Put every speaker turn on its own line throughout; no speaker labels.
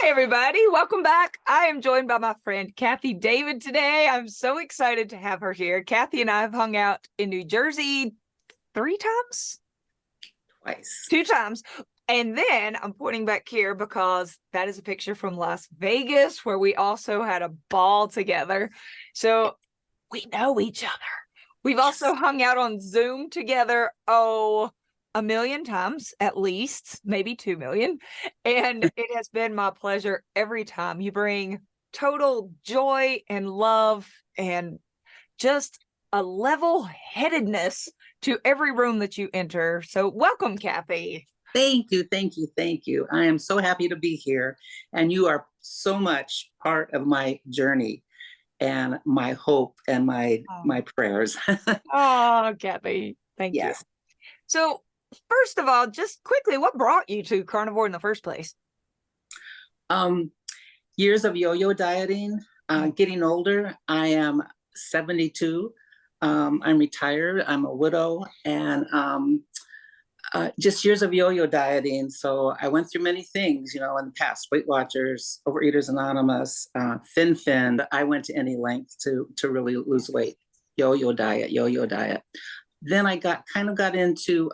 Hi, everybody. Welcome back. I am joined by my friend Kathie David today. I'm so excited to have her here. Kathie and I have hung out in New Jersey 3 times?
Twice.
2 times. And then I'm pointing back here because that is a picture from Las Vegas where we also had a ball together. So we know each other. We've also hung out on Zoom together, a million times at least, maybe 2 million. And it has been my pleasure every time. You bring total joy and love and just a level-headedness to every room that you enter. So welcome, Kathie.
Thank you, thank you, thank you. I am so happy to be here. And you are so much part of my journey and my hope and my prayers.
Oh, Kathie, thank you.
Yes.
So first of all, just quickly, what brought you to carnivore in the first place?
Years of yo-yo dieting, getting older. I am 72. I'm retired. I'm a widow, and just years of yo-yo dieting. So I went through many things, in the past: Weight Watchers, Overeaters Anonymous, Fin. I went to any length to really lose weight. Yo-yo diet. Then I got into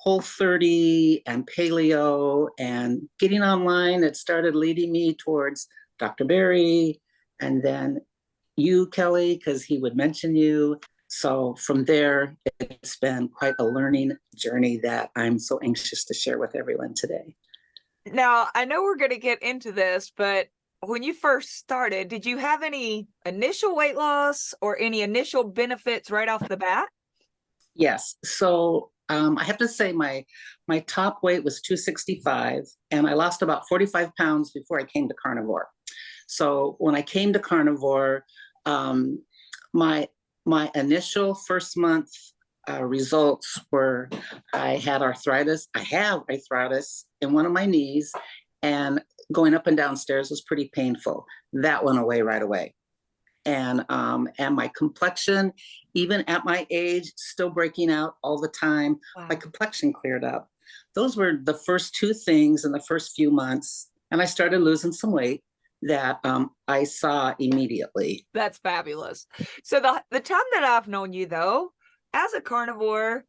Whole30 and paleo, and getting online. It started leading me towards Dr. Berry, and then you, Kelly, because he would mention you. So from there, it's been quite a learning journey that I'm so anxious to share with everyone today.
Now, I know we're going to get into this, but when you first started, did you have any initial weight loss or any initial benefits right off the bat?
Yes. So I have to say my top weight was 265, and I lost about 45 pounds before I came to carnivore. So when I came to carnivore, my initial first month results were I had arthritis. I have arthritis in one of my knees, and going up and down stairs was pretty painful. That went away right away. And my complexion, even at my age, still breaking out all the time. Wow. My complexion cleared up. Those were the first 2 things in the first few months. And I started losing some weight that I saw immediately.
That's fabulous. So the time that I've known you, though, as a carnivore,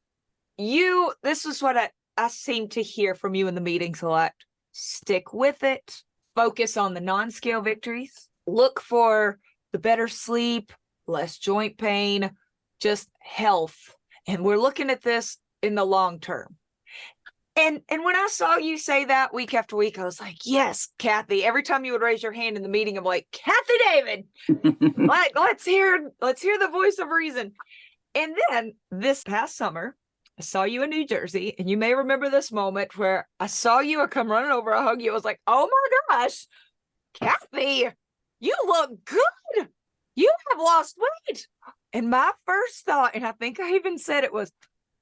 this is what I seem to hear from you in the meetings a lot. Stick with it. Focus on the non-scale victories. Look for the better sleep, less joint pain, just health. And we're looking at this in the long term. And when I saw you say that week after week, I was like, yes, Kathie. Every time you would raise your hand in the meeting, I'm like, Kathie David, let's hear the voice of reason. And then this past summer, I saw you in New Jersey, and you may remember this moment where I saw you, I come running over, I hug you. I was like, oh my gosh, Kathie, you look good. You have lost weight. And my first thought, and I think I even said it, was,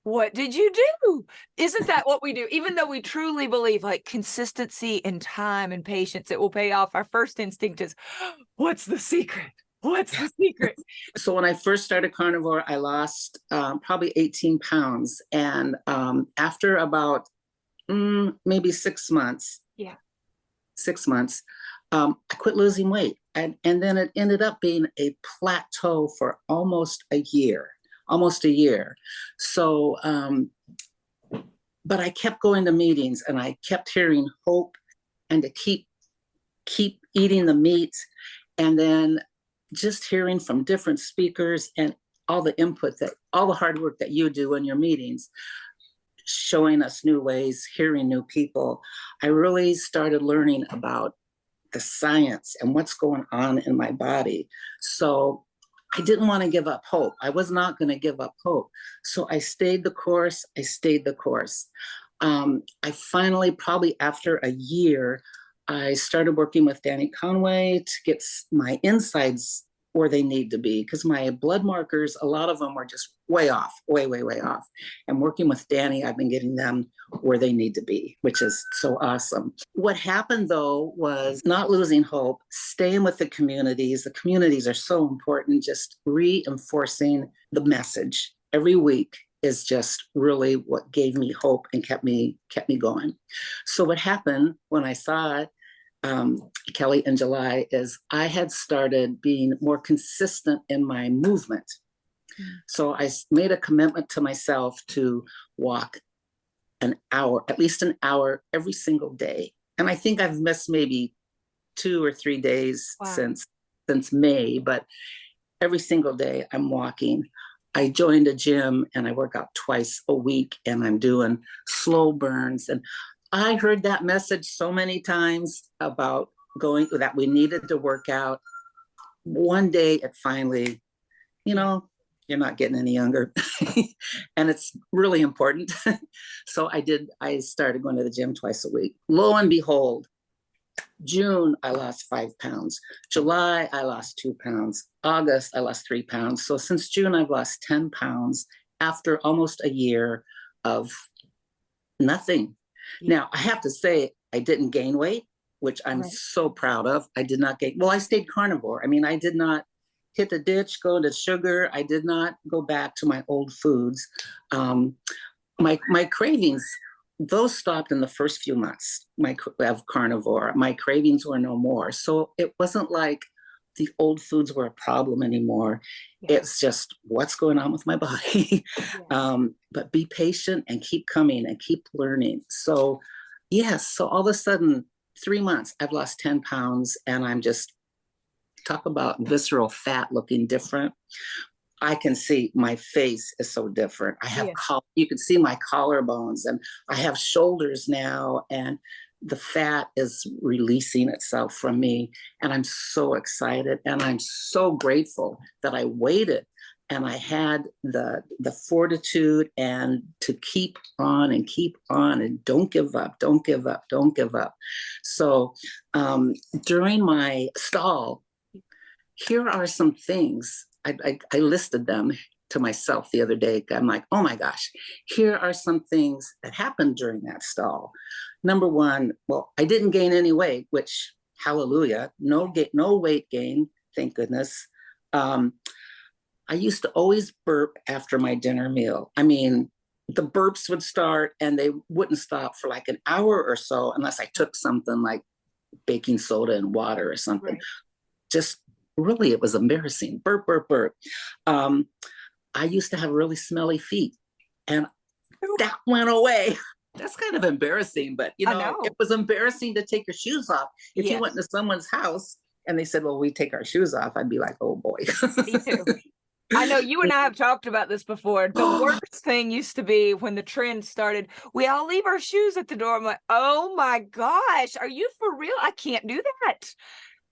what did you do? Isn't that what we do? Even though we truly believe like consistency and time and patience, it will pay off. Our first instinct is, what's the secret? What's the secret?
So when I first started carnivore, I lost probably 18 pounds. And after about maybe 6 months, 6 months, I quit losing weight. And then it ended up being a plateau for almost a year. So, but I kept going to meetings, and I kept hearing hope and to keep eating the meat, and then just hearing from different speakers and all the input, all the hard work that you do in your meetings, showing us new ways, hearing new people. I really started learning about the science and what's going on in my body. So I didn't want to give up hope. I was not going to give up hope. So I stayed the course. I finally, probably after a year, I started working with Dani Conway to get my insides where they need to be, because my blood markers, a lot of them were just way off, way off. And working with Dani, I've been getting them where they need to be, which is so awesome. What happened, though, was not losing hope, staying with the communities. The communities are so important, just reinforcing the message every week is just really what gave me hope and kept me going. So what happened when I saw Kelly, in July, is I had started being more consistent in my movement. So I made a commitment to myself to walk an hour, at least an hour every single day. And I think I've missed maybe 2 or 3 days since May, but every single day I'm walking. I joined a gym and I work out twice a week, and I'm doing slow burns. And I heard that message so many times about that we needed to work out. One day it finally, you're not getting any younger. And it's really important. So I started going to the gym twice a week. Lo and behold, June, I lost 5 pounds. July, I lost 2 pounds. August, I lost 3 pounds. So since June, I've lost 10 pounds after almost a year of nothing. Now, I have to say, I didn't gain weight, which I'm so proud of. I did not gain. Well, I stayed carnivore. I mean, I did not hit the ditch, go into sugar. I did not go back to my old foods. My cravings, those stopped in the first few months of carnivore. My cravings were no more. So it wasn't like the old foods were a problem anymore. It's just what's going on with my body. But be patient and keep coming and keep learning. So yes, so all of a sudden, 3 months, I've lost 10 pounds, and I'm just, talk about visceral fat looking different. I can see my face is so different. I have you can see my collarbones, and I have shoulders now, and the fat is releasing itself from me. And I'm so excited, and I'm so grateful that I waited and I had the fortitude and to keep on and don't give up, don't give up, don't give up. So during my stall, here are some things. I listed them to myself the other day. I'm like, oh my gosh, here are some things that happened during that stall. Number one, well, I didn't gain any weight, which hallelujah, no weight gain, thank goodness. I used to always burp after my dinner meal. I mean, the burps would start and they wouldn't stop for like an hour or so unless I took something like baking soda and water or something. Just really, it was embarrassing. Burp, burp, burp. I used to have really smelly feet, and that went away. That's kind of embarrassing, but it was embarrassing to take your shoes off. If you went to someone's house and they said, well, we take our shoes off, I'd be like, oh boy.
Me too. I know you and I have talked about this before. The worst thing used to be when the trend started, we all leave our shoes at the door. I'm like, oh my gosh, are you for real? I can't do that.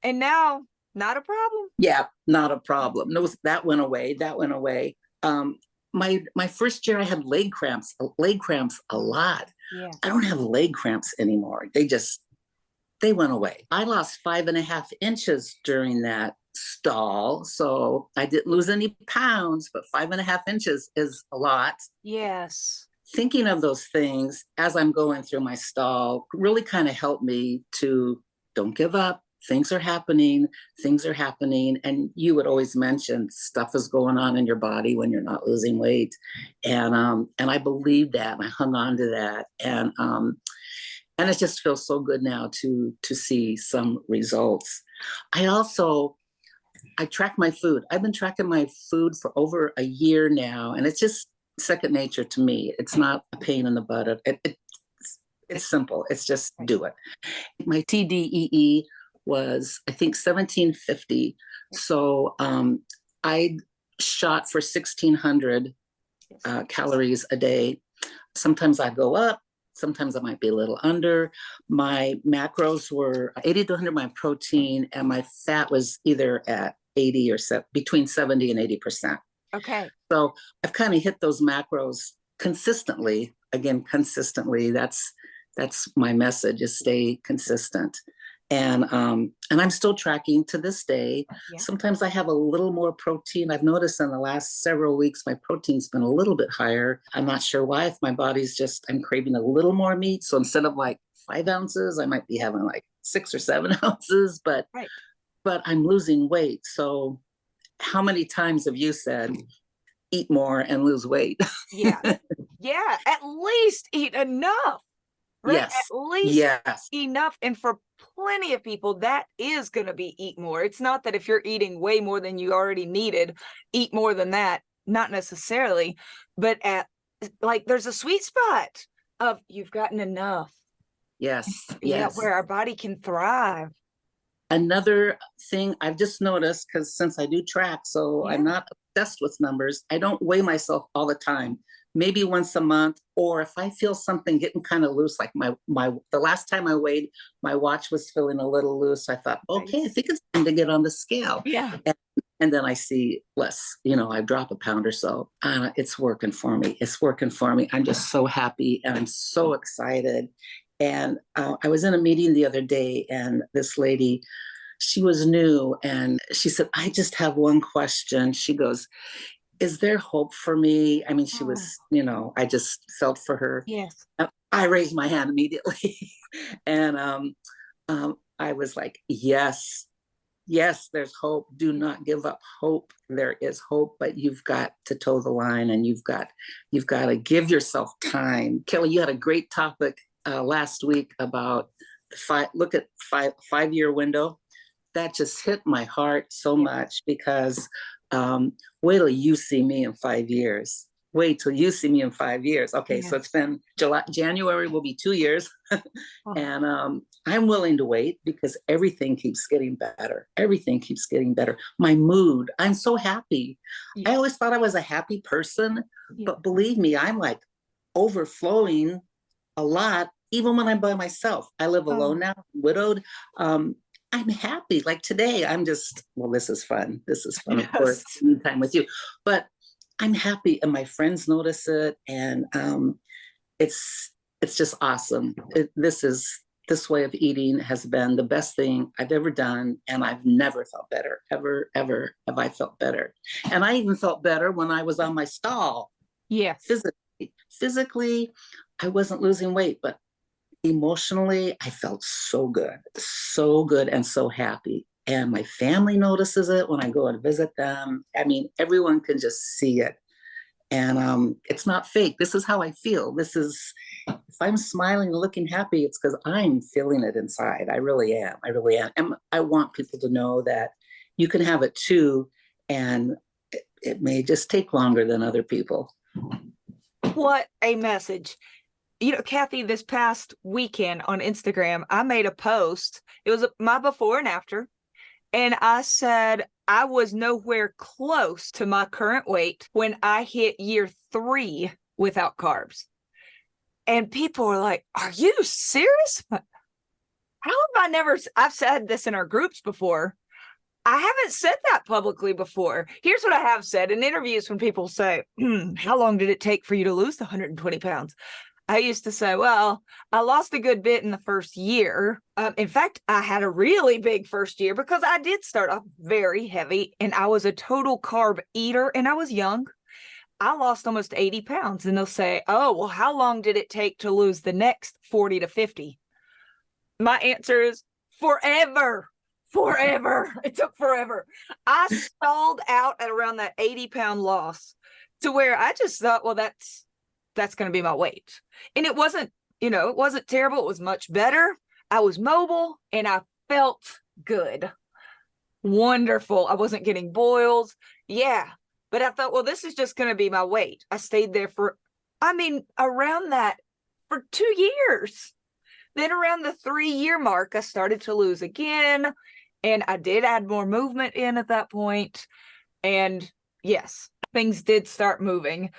And now, not a problem.
Yeah, not a problem. No, that went away. That went away. My first year, I had leg cramps a lot.
Yeah.
I don't have leg cramps anymore. They went away. I lost 5.5 inches during that stall. So I didn't lose any pounds, but 5.5 inches is a lot.
Yes.
Thinking of those things as I'm going through my stall really kind of helped me to don't give up. Things are happening. And you would always mention stuff is going on in your body when you're not losing weight. And I believed that, and I hung on to that. And it just feels so good now to see some results. I track my food. I've been tracking my food for over a year now, and it's just second nature to me. It's not a pain in the butt. It's simple. It's just do it. My TDEE was, I think, 1750. So I shot for 1,600 calories a day. Sometimes I go up. Sometimes I might be a little under. My macros were 80 to 100, my protein, and my fat was either at 80 or between 70 and 80%.
Okay.
So I've kind of hit those macros consistently. Again, consistently. That's my message, is stay consistent. And I'm still tracking to this day. Yeah. Sometimes I have a little more protein. I've noticed in the last several weeks, my protein's been a little bit higher. I'm not sure why. If my body's I'm craving a little more meat. So instead of like 5 ounces, I might be having like 6 or 7 ounces, but I'm losing weight. So how many times have you said, eat more and lose weight?
Yeah. Yeah. At least eat enough. Right?
Yes.
At least enough. And for plenty of people that is going to be eat more. It's not that if you're eating way more than you already needed, eat more than that. Not necessarily, but at like there's a sweet spot of you've gotten enough.
Yes,
Yeah,
yes.
where our body can thrive.
Another thing I've just noticed, because since I do track, so I'm not obsessed with numbers, I don't weigh myself all the time. Maybe once a month, or if I feel something getting kind of loose, like the last time I weighed, my watch was feeling a little loose. I thought, okay, I think it's time to get on the scale.
Yeah.
And then I see less, I drop a pound or so. It's working for me. It's working for me. I'm just so happy and I'm so excited. And I was in a meeting the other day, and this lady, she was new, and she said, I just have one question. She goes, is there hope for me? I mean, she was, I just felt for her.
Yes.
I raised my hand immediately. And I was like, yes, there's hope. Do not give up hope. There is hope, but you've got to toe the line, and you've got to give yourself time. Kelly, you had a great topic last week about five-year window. That just hit my heart so much, because wait till you see me in 5 years. Wait till you see me in 5 years. Okay, so it's been January will be 2 years. And I'm willing to wait, because everything keeps getting better. Everything keeps getting better. My mood, I'm so happy. I always thought I was a happy person, but believe me, I'm like overflowing a lot, even when I'm by myself. I live alone now, widowed. I'm happy. Like today, I'm just, this is fun. This is fun, of course, time with you. But I'm happy, and my friends notice it, and it's just awesome. This way of eating has been the best thing I've ever done, and I've never felt better. Ever have I felt better. And I even felt better when I was on my stall.
Yes.
Physically, I wasn't losing weight, but emotionally, I felt so good and so happy. And my family notices it when I go and visit them. I mean, everyone can just see it. And it's not fake. This is how I feel. If I'm smiling and looking happy, it's because I'm feeling it inside. I really am. And I want people to know that you can have it too. And it may just take longer than other people.
What a message. Kathie, this past weekend on Instagram, I made a post. It was my before and after. And I said I was nowhere close to my current weight when I hit year 3 without carbs. And people were like, are you serious? How have I've said this in our groups before. I haven't said that publicly before. Here's what I have said in interviews when people say, how long did it take for you to lose the 120 pounds? I used to say, well, I lost a good bit in the first year. In fact, I had a really big first year, because I did start off very heavy, and I was a total carb eater, and I was young. I lost almost 80 pounds. And they'll say, oh, well, how long did it take to lose the next 40 to 50? My answer is forever. It took forever. I stalled out at around that 80-pound loss, to where I just thought, well, that's going to be my weight. And it wasn't terrible. It was much better. I was mobile, and I felt good. Wonderful. I wasn't getting boils. Yeah. But I thought, well, this is just going to be my weight. I stayed there around that for 2 years. Then around the 3-year mark, I started to lose again. And I did add more movement in at that point. And yes, things did start moving,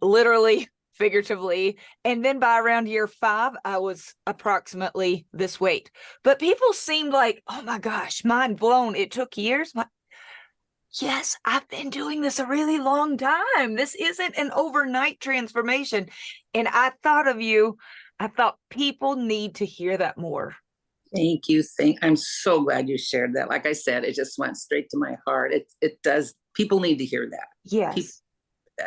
literally, figuratively. And then by around year 5, I was approximately this weight. But people seemed like, oh my gosh, mind blown. It took years. Yes, I've been doing this a really long time. This isn't an overnight transformation. And I thought of you. I thought people need to hear that more.
Thank you. I'm so glad you shared that. Like I said, it just went straight to my heart. It does. People need to hear that.
Yes.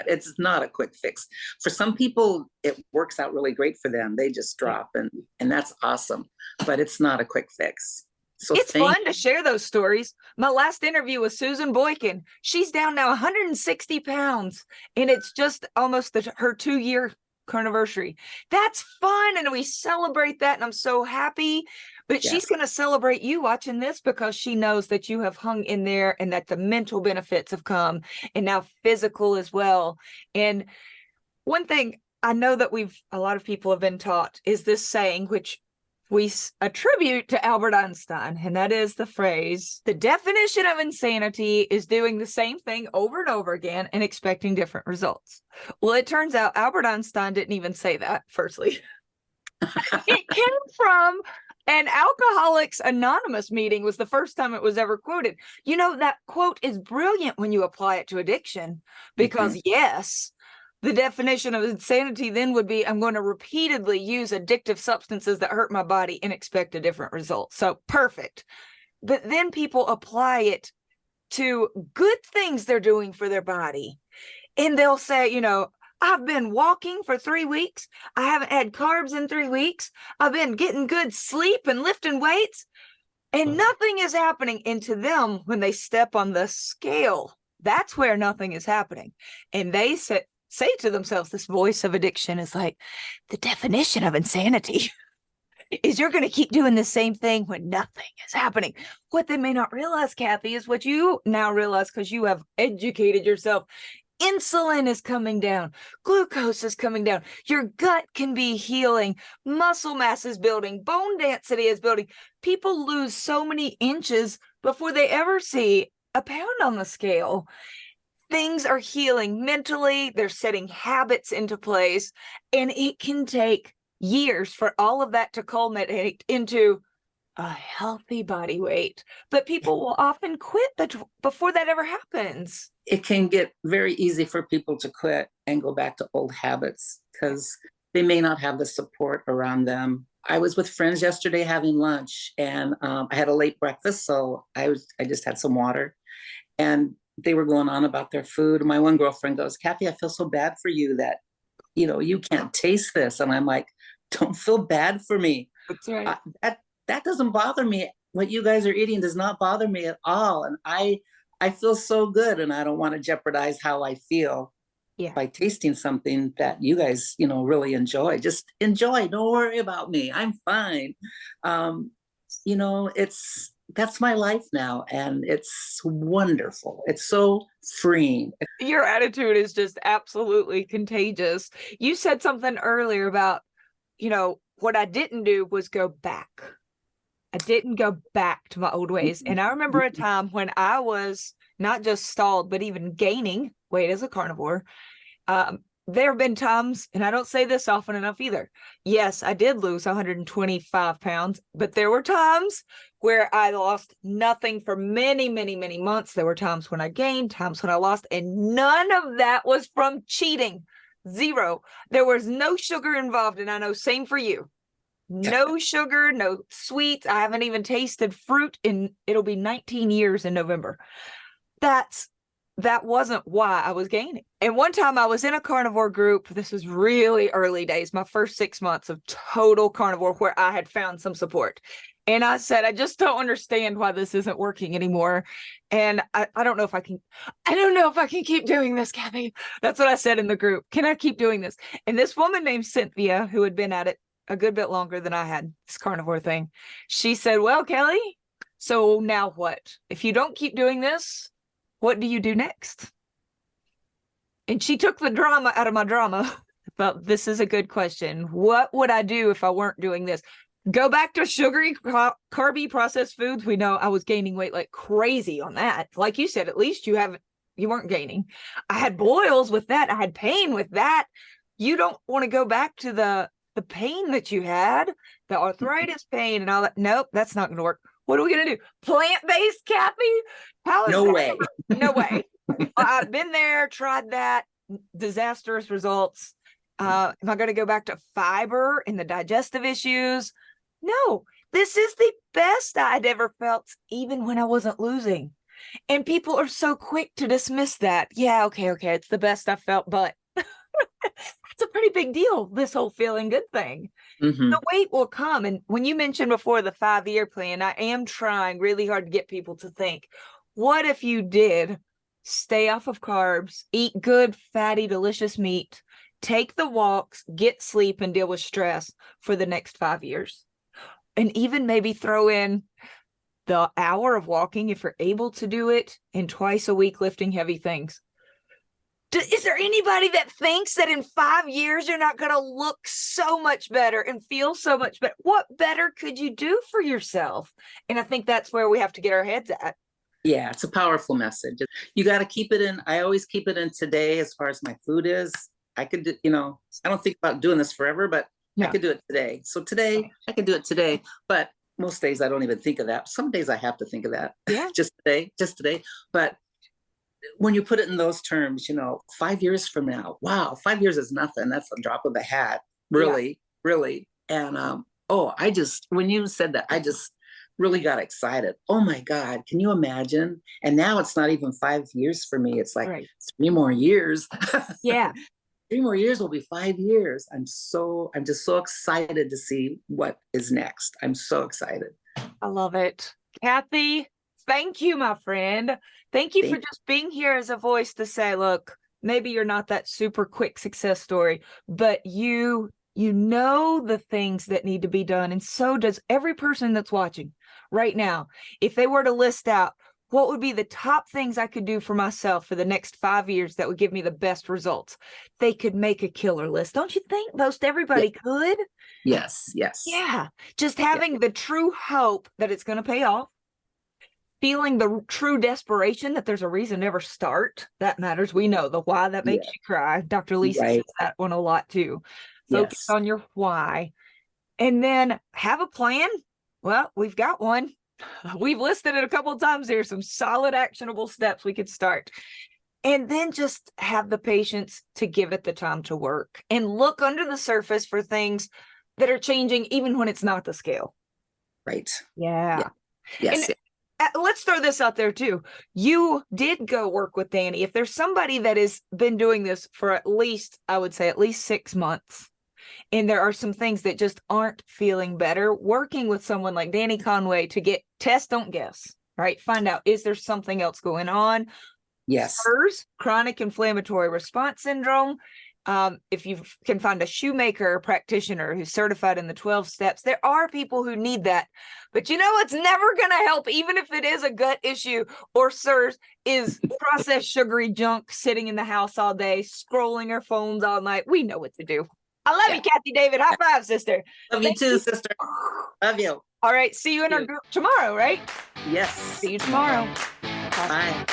It's not a quick fix. For some people, it works out really great for them. They just drop, and that's awesome. But it's not a quick fix. So
it's fun to share those stories. My last interview was Susan Boykin. She's down now 160 pounds, and it's just almost her 2-year carniversary. That's fun. And we celebrate that. And I'm so happy. But she's going to celebrate you watching this because she knows that you have hung in there and that the mental benefits have come and now physical as well. And one thing I know that a lot of people have been taught is this saying, which we attribute to Albert Einstein, and that is the phrase, the definition of insanity is doing the same thing over and over again and expecting different results. Well, it turns out Albert Einstein didn't even say that, firstly. It came from an Alcoholics Anonymous meeting was the first time it was ever quoted. You know, that quote is brilliant when you apply it to addiction because, yes, the definition of insanity then would be I'm going to repeatedly use addictive substances that hurt my body and expect a different result. So perfect. But then people apply it to good things they're doing for their body. And they'll say, you know, I've been walking for 3 weeks. I haven't had carbs in 3 weeks. I've been getting good sleep and lifting weights. And nothing is happening. And to them, when they step on the scale, that's where nothing is happening. And they say to themselves, this voice of addiction is like, the definition of insanity is you're going to keep doing the same thing when nothing is happening. What they may not realize, Kathie, is what you now realize because you have educated yourself. Insulin is coming down. Glucose is coming down. Your gut can be healing. Muscle mass is building. Bone density is building. People lose so many inches before they ever see a pound on the scale. Things are healing mentally. They're setting habits into place. And it can take years for all of that to culminate into a healthy body weight. But people will often quit before that ever happens.
It can get very easy for people to quit and go back to old habits because they may not have the support around them. I was with friends yesterday having lunch, and I had a late breakfast, so I just had some water, and they were going on about their food. My one girlfriend goes, Kathie, I feel so bad for you that, you know, you can't taste this. And I'm like, don't feel bad for me.
That's right.
That doesn't bother me. What you guys are eating does not bother me at all. And I feel so good, and I don't want to jeopardize how I feel by tasting something that you guys, you know, really enjoy. Just enjoy. Don't worry about me. I'm fine. You know, that's my life now, and it's wonderful. It's so freeing.
Your attitude is just absolutely contagious. You said something earlier about, you know, what I didn't do was go back. I didn't go back to my old ways. And I remember a time when I was not just stalled, but even gaining weight as a carnivore. There have been times, and I don't say this often enough either. Yes, I did lose 125 pounds, but there were times where I lost nothing for many, many, many months. There were times when I gained, times when I lost, and none of that was from cheating. Zero. There was no sugar involved, and I know same for you. No sugar, no sweets. I haven't even tasted fruit it'll be 19 years in November. That wasn't why I was gaining. And one time I was in a carnivore group. This was really early days, my first 6 months of total carnivore, where I had found some support. And I said, I just don't understand why this isn't working anymore. And I don't know if I can keep doing this, Kathie. That's what I said in the group. Can I keep doing this? And this woman named Cynthia, who had been at it a good bit longer than I had, this carnivore thing, she said, well, Kelly, so now what? If you don't keep doing this, what do you do next? And she took the drama out of my drama. But this is a good question. What would I do if I weren't doing this? Go back to sugary, carby processed foods. We know I was gaining weight like crazy on that. Like you said, at least you weren't gaining. I had boils with that. I had pain with that. You don't want to go back to the pain that you had, the arthritis pain and all that. Nope, that's not going to work. What are we going to do? Plant-based, Kathie? How is
no
that?
way.
No way. I've been there, tried that. Disastrous results. Am I going to go back to fiber and the digestive issues? No, this is the best I'd ever felt, even when I wasn't losing. And people are so quick to dismiss that. Yeah, okay, it's the best I felt, but it's a pretty big deal, this whole feeling good thing.
Mm-hmm.
The weight will come. And when you mentioned before the 5-year plan, I am trying really hard to get people to think, what if you did stay off of carbs, eat good, fatty, delicious meat, take the walks, get sleep, and deal with stress for the next 5 years. And even maybe throw in the hour of walking if you're able to do it, and twice a week lifting heavy things. Is there anybody that thinks that in 5 years you're not going to look so much better and feel so much better? What better could you do for yourself? And I think that's where we have to get our heads at.
Yeah, it's a powerful message. You got to keep it in. I always keep it in today as far as my food is. I could, I don't think about doing this forever, but I could do it today. So today, I could do it today. But most days I don't even think of that. Some days I have to think of that.
Yeah.
just today. But when you put it in those terms, 5 years from now, wow, 5 years is nothing. That's a drop of the hat, really, really. And when you said that, I just really got excited. Oh my God, can you imagine? And now it's not even 5 years for me. It's like 3 more years.
Yeah.
3 more years will be 5 years. I'm just so excited to see what is next. I'm so excited.
I love it. Kathie, thank you, my friend. Thank you for just being here as a voice to say, look, maybe you're not that super quick success story, but you know the things that need to be done. And so does every person that's watching right now. If they were to list out what would be the top things I could do for myself for the next 5 years that would give me the best results, they could make a killer list. Don't you think most everybody could?
Yes.
Yeah. Just having the true hope that it's going to pay off. Feeling the true desperation that there's a reason to ever start. That matters. We know the why that makes you cry. Dr. Lisa says that one a lot too. Focus on your why. And then have a plan. Well, we've got one. We've listed it a couple of times here. Some solid actionable steps we could start. And then just have the patience to give it the time to work and look under the surface for things that are changing even when it's not the scale.
Right.
Yeah.
Yes.
Let's throw this out there too. You did go work with Dani. If there's somebody that has been doing this for at least 6 months, and there are some things that just aren't feeling better, working with someone like Dani Conway to get test, don't guess, right? Find out, is there something else going on?
Yes.
SIRS, chronic inflammatory response syndrome. If you can find a shoemaker practitioner who's certified in the 12 steps, there are people who need that. But it's never going to help, even if it is a gut issue or SIRS, is processed sugary junk sitting in the house all day, scrolling our phones all night. We know what to do. I love you, Kathie David. High five, sister.
Love you too, sister. Love you.
All right. See you in our group tomorrow, right?
Yes.
See you tomorrow.
Bye.